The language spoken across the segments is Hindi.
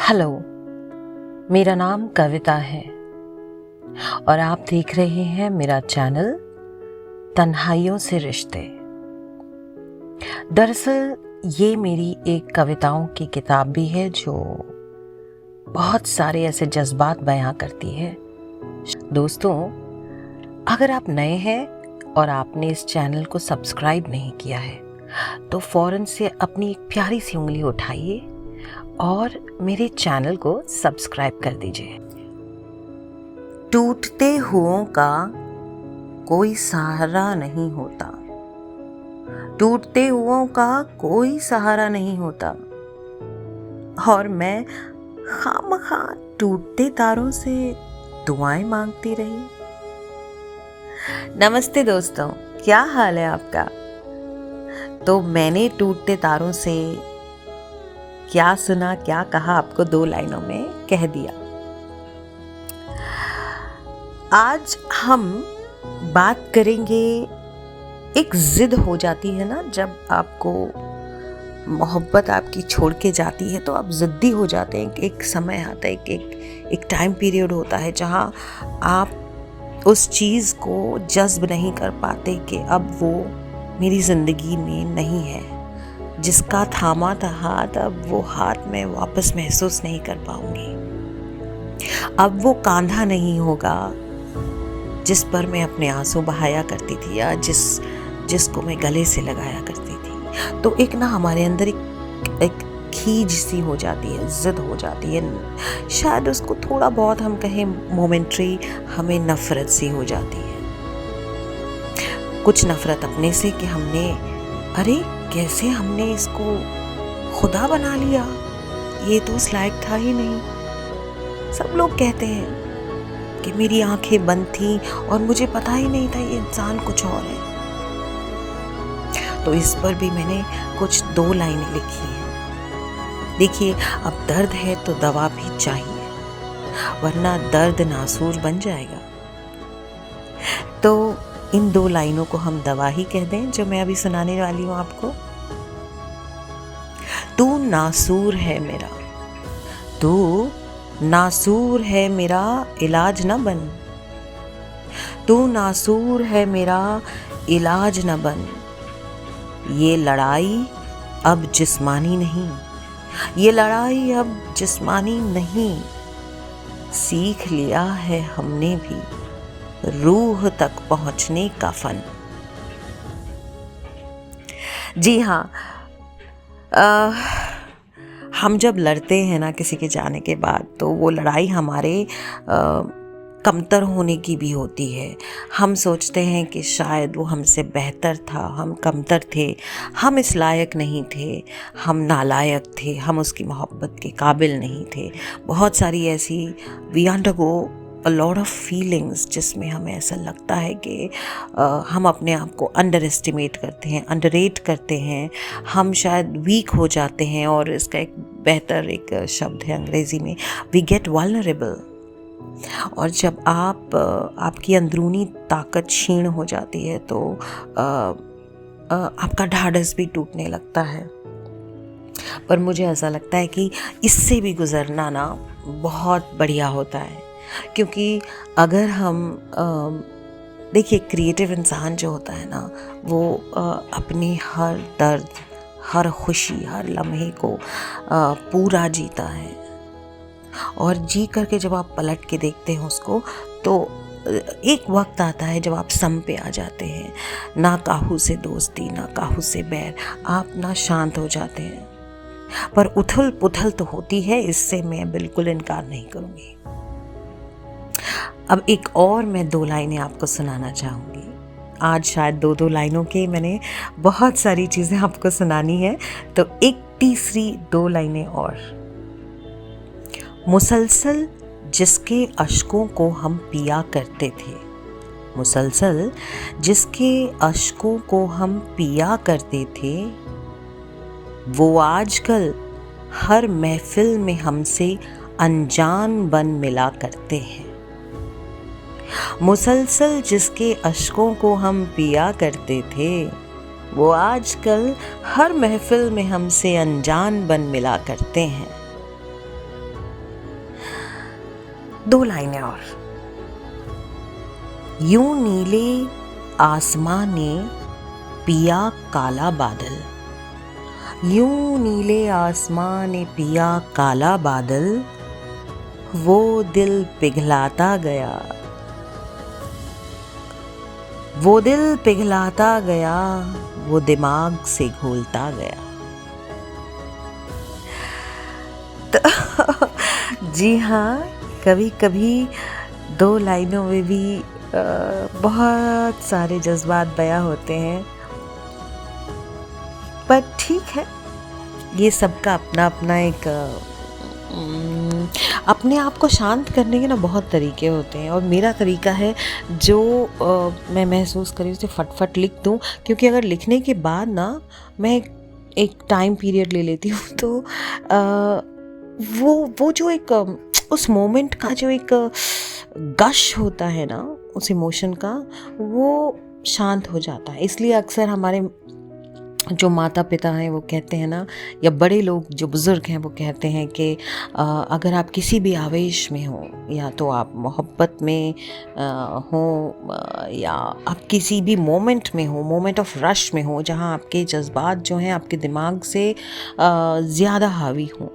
हेलो, मेरा नाम कविता है और आप देख रहे हैं मेरा चैनल तन्हाइयों से रिश्ते। दरअसल ये मेरी एक कविताओं की किताब भी है जो बहुत सारे ऐसे जज्बात बयां करती है। दोस्तों, अगर आप नए हैं और आपने इस चैनल को सब्सक्राइब नहीं किया है तो फौरन से अपनी एक प्यारी सी उंगली उठाइए और मेरे चैनल को सब्सक्राइब कर दीजिए। टूटते हुओं का कोई सहारा नहीं होता, टूटते हुओं का कोई सहारा नहीं होता, और मैं खामखा टूटते तारों से दुआएं मांगती रही। नमस्ते दोस्तों, क्या हाल है आपका? तो मैंने टूटते तारों से क्या सुना, क्या कहा, आपको 2 लाइनों में कह दिया। आज हम बात करेंगे, एक जिद हो जाती है ना, जब आपको मोहब्बत आपकी छोड़ के जाती है तो आप जिद्दी हो जाते हैं। एक समय आता है, एक टाइम पीरियड होता है जहाँ आप उस चीज़ को जज्ब नहीं कर पाते कि अब वो मेरी ज़िंदगी में नहीं है। जिसका थामा था हाथ, अब वो हाथ मैं वापस महसूस नहीं कर पाऊंगी। अब वो कांधा नहीं होगा जिस पर मैं अपने आंसू बहाया करती थी या जिसको मैं गले से लगाया करती थी। तो एक ना हमारे अंदर एक खींच सी हो जाती है, जिद हो जाती है, शायद उसको थोड़ा बहुत हम कहें मोमेंट्री, हमें नफरत सी हो जाती है। कुछ नफरत अपने से कि हमने, अरे कैसे हमने इसको खुदा बना लिया, ये तो उस लायक था ही नहीं। सब लोग कहते हैं कि मेरी आंखें बंद थी और मुझे पता ही नहीं था ये इंसान कुछ और है। तो इस पर भी मैंने कुछ 2 लाइनें लिखी हैं। देखिए, अब दर्द है तो दवा भी चाहिए, वरना दर्द नासूर बन जाएगा। तो इन 2 लाइनों को हम दवा ही कह दें जो मैं अभी सुनाने वाली हूं आपको। तू नासूर है मेरा, तू नासूर है मेरा, इलाज न बन। तू नासूर है मेरा, इलाज न बन। ये लड़ाई अब जिस्मानी नहीं, ये लड़ाई अब जिस्मानी नहीं। सीख लिया है हमने भी रूह तक पहुंचने का फन। जी हाँ, हम जब लड़ते हैं ना किसी के जाने के बाद, तो वो लड़ाई हमारे कमतर होने की भी होती है। हम सोचते हैं कि शायद वो हमसे बेहतर था, हम कमतर थे, हम इस लायक नहीं थे, हम नालायक थे, हम उसकी मोहब्बत के काबिल नहीं थे। बहुत सारी ऐसी we undergo a lot of feelings जिसमें हमें ऐसा लगता है कि हम अपने आप को अंडर एस्टिमेट करते हैं, अंडररेट करते हैं, हम शायद वीक हो जाते हैं। और इसका एक बेहतर एक शब्द है अंग्रेज़ी में, वी गेट वल्नरेबल। और जब आपकी अंदरूनी ताकत क्षीण हो जाती है तो आपका ढाढ़स भी टूटने लगता है। पर मुझे ऐसा लगता है कि इससे भी गुजरना ना बहुत बढ़िया होता है, क्योंकि अगर हम देखिए, क्रिएटिव इंसान जो होता है ना, वो अपनी हर दर्द, हर खुशी, हर लम्हे को पूरा जीता है। और जी करके जब आप पलट के देखते हैं उसको, तो एक वक्त आता है जब आप सम पे आ जाते हैं। ना काहू से दोस्ती, ना काहू से बैर, आप ना शांत हो जाते हैं। पर उथल पुथल तो होती है, इससे मैं बिल्कुल इनकार नहीं करूँगी। अब एक और मैं 2 लाइनें आपको सुनाना चाहूँगी। आज शायद 2 लाइनों के मैंने बहुत सारी चीज़ें आपको सुनानी है, तो एक तीसरी 2 लाइनें और। मुसलसल जिसके अश्कों को हम पिया करते थे, मुसलसल जिसके अश्कों को हम पिया करते थे, वो आजकल हर महफिल में हमसे अनजान बन मिला करते हैं। मुसलसल जिसके अश्कों को हम पिया करते थे, वो आजकल हर महफिल में हमसे अनजान बन मिला करते हैं। 2 लाइनें और। यूं नीले आसमां ने पिया काला बादल, यूं नीले आसमां ने पिया काला बादल, वो दिल पिघलाता गया, वो दिल पिघलाता गया, वो दिमाग से घोलता गया। तो जी हाँ, कभी कभी 2 लाइनों में भी बहुत सारे जज्बात बयां होते हैं, पर ठीक है, ये सबका अपना अपना एक अपने आप को शांत करने के ना बहुत तरीके होते हैं। और मेरा तरीका है जो मैं महसूस करी उसे फटफट लिख दूं, क्योंकि अगर लिखने के बाद ना मैं एक टाइम पीरियड ले लेती हूँ तो वो जो एक उस मोमेंट का जो एक गश होता है ना उस इमोशन का, वो शांत हो जाता है। इसलिए अक्सर हमारे जो माता पिता हैं वो कहते हैं ना, या बड़े लोग जो बुज़ुर्ग हैं वो कहते हैं कि अगर आप किसी भी आवेश में हो, या तो आप मोहब्बत में हो, या आप किसी भी मोमेंट में हो, मोमेंट ऑफ रश में हो, जहाँ आपके जज्बात जो हैं आपके दिमाग से ज़्यादा हावी हों,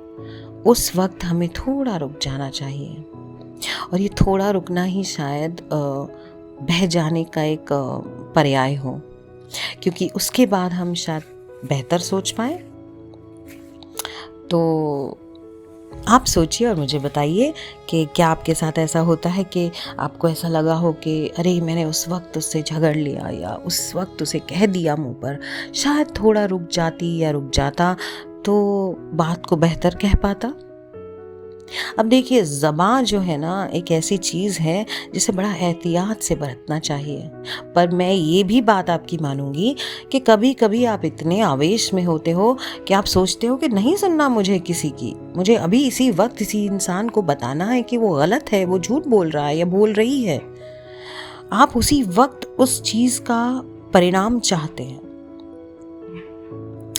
उस वक्त हमें थोड़ा रुक जाना चाहिए। और ये थोड़ा रुकना ही शायद बह जाने का एक पर्याय हो, क्योंकि उसके बाद हम शायद बेहतर सोच पाएं। तो आप सोचिए और मुझे बताइए कि क्या आपके साथ ऐसा होता है कि आपको ऐसा लगा हो कि अरे मैंने उस वक्त उससे झगड़ लिया, या उस वक्त उसे कह दिया मुंह पर, शायद थोड़ा रुक जाती या रुक जाता तो बात को बेहतर कह पाता। अब देखिए, ज़बान जो है ना एक ऐसी चीज़ है जिसे बड़ा एहतियात से बरतना चाहिए। पर मैं ये भी बात आपकी मानूंगी कि कभी कभी आप इतने आवेश में होते हो कि आप सोचते हो कि नहीं सुनना मुझे किसी की, मुझे अभी इसी वक्त इसी इंसान को बताना है कि वो गलत है, वो झूठ बोल रहा है या बोल रही है। आप उसी वक्त उस चीज़ का परिणाम चाहते हैं,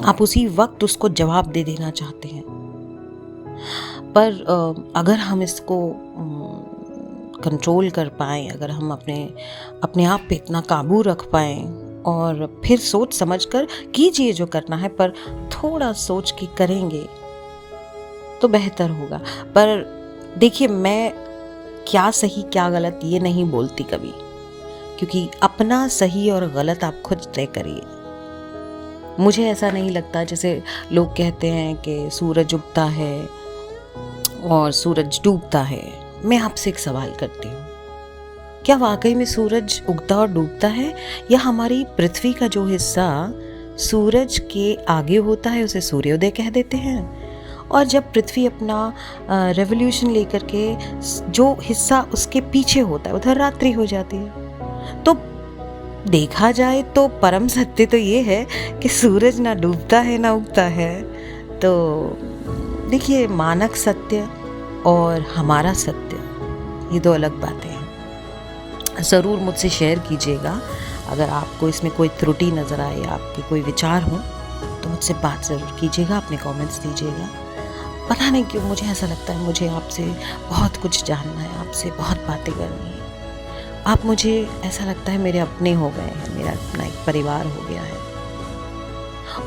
आप उसी वक्त उसको जवाब दे देना चाहते हैं। पर अगर हम इसको कंट्रोल कर पाएँ, अगर हम अपने आप पे इतना काबू रख पाएँ और फिर सोच समझ कर कीजिए जो करना है, पर थोड़ा सोच के करेंगे तो बेहतर होगा। पर देखिए, मैं क्या सही क्या गलत ये नहीं बोलती कभी, क्योंकि अपना सही और गलत आप खुद तय करिए। मुझे ऐसा नहीं लगता, जैसे लोग कहते हैं कि सूरज उगता है और सूरज डूबता है। मैं आपसे एक सवाल करती हूँ, क्या वाकई में सूरज उगता और डूबता है, या हमारी पृथ्वी का जो हिस्सा सूरज के आगे होता है उसे सूर्योदय कह देते हैं, और जब पृथ्वी अपना रेवोल्यूशन लेकर के जो हिस्सा उसके पीछे होता है उधर रात्रि हो जाती है। तो देखा जाए तो परम सत्य तो ये है कि सूरज ना डूबता है ना उगता है। तो देखिए, मानक सत्य और हमारा सत्य ये 2 अलग बातें हैं। ज़रूर मुझसे शेयर कीजिएगा अगर आपको इसमें कोई त्रुटि नज़र आए या आपके कोई विचार हों, तो मुझसे बात ज़रूर कीजिएगा, अपने कमेंट्स दीजिएगा। पता नहीं क्यों मुझे ऐसा लगता है मुझे आपसे बहुत कुछ जानना है, आपसे बहुत बातें करनी है। आप मुझे ऐसा लगता है मेरे अपने हो गए हैं, मेरा अपना एक परिवार हो गया है।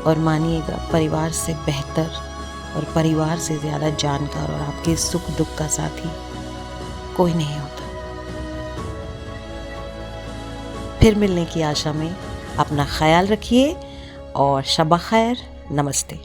और मानिएगा, परिवार से बेहतर और परिवार से ज़्यादा जानकार और आपके सुख दुख का साथी कोई नहीं होता। फिर मिलने की आशा में अपना ख्याल रखिए और शब खैर, नमस्ते।